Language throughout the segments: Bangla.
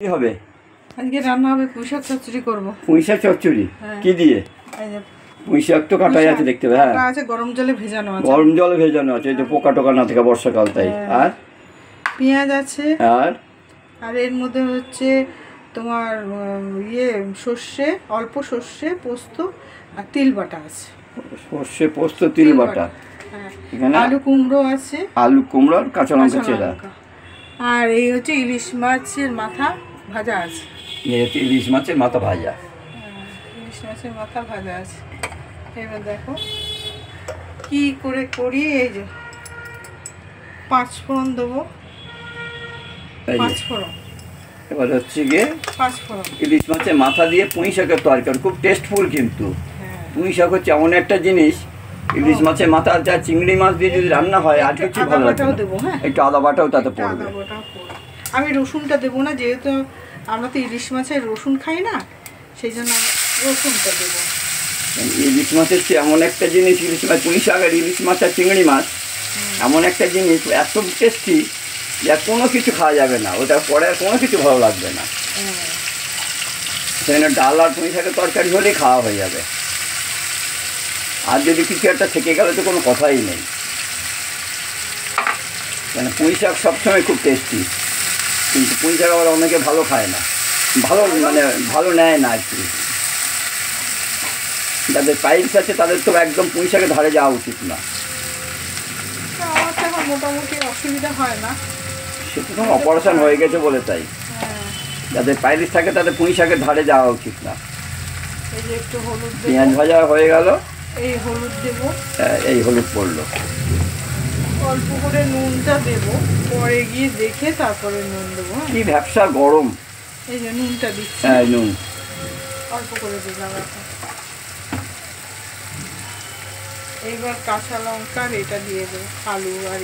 কি হবে? আজকে রান্না হবে পুঁইশাক চচ্চড়ি করব। পুঁইশাক চচ্চড়ি কি দিয়ে? এই যে পুঁইশাক তো কাটাই আছে দেখতে হবে। হ্যাঁ, কাটা আছে, গরম জলে ভেজানো আছে। গরম জলে ভেজানো আছে, এই তো পোকা টোকা না থাকে বর্ষাকাল তাই। আর পেঁয়াজ আছে, আর এর মধ্যে হচ্ছে তোমার সর্ষে, অল্প সর্ষে, পোস্ত আর তিল বাটা আছে। সর্ষে, পোস্ত, তিল বাটা। এখানে আলু কুমড়ো আছে, আলু কুমড়ো আর কাঁচা লঙ্কা চেরা। আর এই হচ্ছে ইলিশ মাছের মাথা ভাজা আছে। এই হচ্ছে ইলিশ মাছের মাথা ভাজা। ইলিশ মাছের মাথা ভাজা আছে। এবার দেখো কি করে করি। এই যে 5 ফোড়ন দেবো। 5 ফোড়ন। এবার হচ্ছে গিয়ে 5 ফোড়ন ইলিশ মাছের মাথা দিয়ে পুঁই শাকের তরকারি খুব টেস্টফুল। কিন্তু পুঁই শাক হচ্ছে এমন একটা জিনিস, ইলিশ মাছের মাথা আর যা চিংড়ি মাছ দিয়ে যদি রান্না হয় আর কিছু ভালো লাগে না। একটু আদা বাটাও তাতে পড়বে। আমি রসুনটা দেবো না, যেহেতু আমরা তো ইলিশ মাছের রসুন খাই না, সেই জন্য রসুনটা দেবো। ইলিশ মাছ হচ্ছে এমন একটা জিনিস, ইলিশ মাছ, পুঁই শাক আর ইলিশ মাছ আর চিংড়ি মাছ এমন একটা জিনিস, এত টেস্টি যে কোনো কিছু খাওয়া যাবে না, ওটা পরে আর কোনো কিছু ভালো লাগবে না। সেখানে ডাল আর পুঁই শাকের তরকারি হলেই খাওয়া হয়ে যাবে। আর যদি কিছু একটা থেকে গেলে তো কোনো কথাই নেই। কেন পুঁই শাক সবসময় খুব টেস্টি, কিন্তু পুঁই শাক আবার অনেকে ভালো খায় না, ভালো নেয় না আর কি। যাদের পাইলস আছে তাদের তো একদম পুঁই শাকের ধারে যাওয়া উচিত না। আমার তো এখন মোটামুটি অসুবিধা হয় না, সেটা তো অপারেশন হয়ে গেছে বলে তাই। যাদের পাইলস থাকে তাদের পুঁই শাকের ধারে যাওয়া উচিত না। এই যে একটু হলুদ, পেঁয়াজ ভাজা হয়ে গেল, এই হলুদ দেবো। এই হলুদ পড়লো, অল্প করে নুনটা দেবো, পরে গিয়ে দেখে তারপরে নুন দেবো। কি ব্যবসা গরম। এই যে নুনটা দিচ্ছি, নুন অল্প করে দিলাম এখন। এইবার কাঁচা লঙ্কা এটা দিয়ে দেবো, আলু আর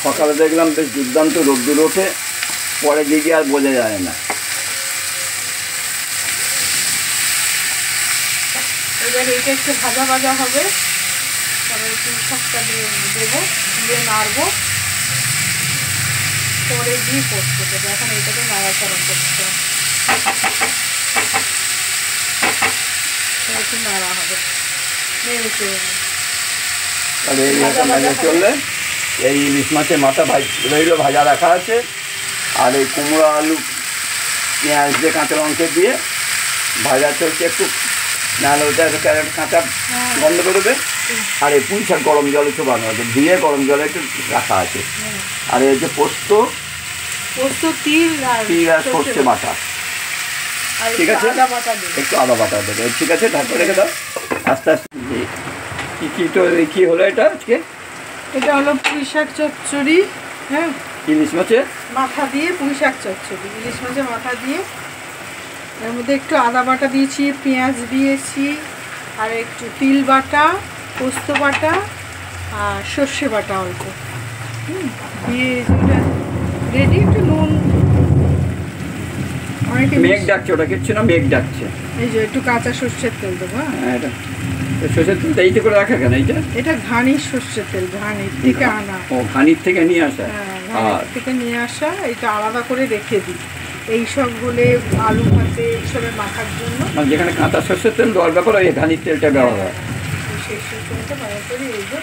সকালে দেখলাম বেশ দুর্দান্ত রোদ্দুর ওঠে, পরে দিকে আর বোঝা যায় না। এবার এটা একটু ভাজা ভাজা হবে, তারপরে পুঁই শাকটা দিয়ে দেবো, দিয়ে নাড়বো, পরে দিয়ে করতে দেবো। এখন এটাকে নাড়াচাড়া করতে হবে, একটু নাড়া হবে, নেড়ে চেড়ে। তাহলে এই ভাজা চললে এই ইলিশ মাছের মাথা রইলো ভাজা রাখা আছে, আর এই কুমড়ো আলু পেঁয়াজ দিয়ে কাঁচা লঙ্কা দিয়ে ভাজা চলছে একটু, নাহলে ওটা কাঁচা গন্ধ বেরোবে। আর এই পুঁই শাক গরম জলে চোবানো আছে, ধুয়ে গরম জলে একটু রাখা আছে। আর এই যে পোস্ত, তিল আর সর্ষে বাটা, ঠিক আছে, একটু আদা বাটা দেবে, ঠিক আছে। ঢাকা রেখে দাও। আস্তে আস্তে কি হলো এটা আজকে? এটা হলো পুঁই শাক চচ্চড়ি। হ্যাঁ, ইলিশ মাছের মাথা দিয়ে পুঁই শাক চচ্চড়ি, ইলিশ মাছের মাথা দিয়ে। এর মধ্যে একটু আদা বাটা দিয়েছি, পেঁয়াজ দিয়েছি, আর একটু তিল বাটা, পোস্ত বাটা আর সর্ষে বাটা অল্প দিয়ে রেডি। একটু নুন, অনেকে মেঘ ডাকছে, ওটা কিচ্ছু না, মেঘ ডাকছে। এই যে একটু কাঁচা সর্ষের তেল দেবো। হ্যাঁ, এটা সর্ষের তেলটা এইতে করে রাখা কেন? এটা ঘানির সর্ষের তেল, ঘানির থেকে আনা। ও, ঘানির থেকে নিয়ে আসা? হ্যাঁ, থেকে নিয়ে আসা। এটা আলাদা করে রেখে দিই এইসব হলে আলু ভাতে এইসবের মাখার জন্য। মানে যেখানে কাঁচা সর্ষের তেল দেওয়ার ব্যাপার, ওই ঘানির তেলটা ব্যবহার হয়। সেই তেলটা ব্যবহার করি। এই যে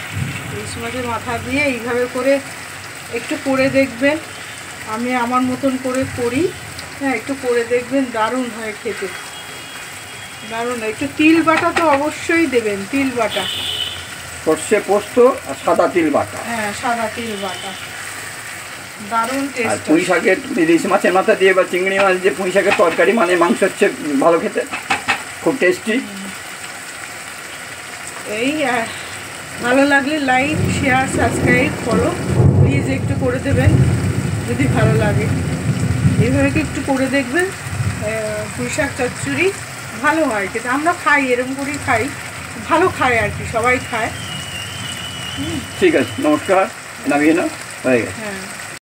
ইলিশ মাছের মাথা দিয়ে এইভাবে করে একটু করে দেখবেন, আমি আমার মতন করে করি। হ্যাঁ, একটু করে দেখবেন, দারুণ হয় খেতে, দারুণ। একটু তিল বাটা তো অবশ্যই দেবেন, তিল বাটা, সর্ষে পোস্ত আর সাদা তিল বাটা। হ্যাঁ, সাদা তিল বাটা, দারুণ টেস্ট। আর পুঁই শাকের ইলিশ মাছের মাথা দিয়ে বা চিংড়ি মাছ দিয়ে পুঁই শাকের তরকারি, মানে মাংস হচ্ছে ভালো খেতে, খুব টেস্টি। এই ভালো লাগলে like, share, subscribe, follow please একটু করে দেবেন যদি ভালো লাগে। এইভাবে একটু করে দেখবেন, পুঁই শাক চচ্চড়ি ভালো হয় খেতে। আমরা খাই, এরকম করেই খাই, ভালো খায় আর কি, সবাই খায়। ঠিক আছে, নমস্কার, নামিয়ে নাও, হয়ে গেছে। হ্যাঁ।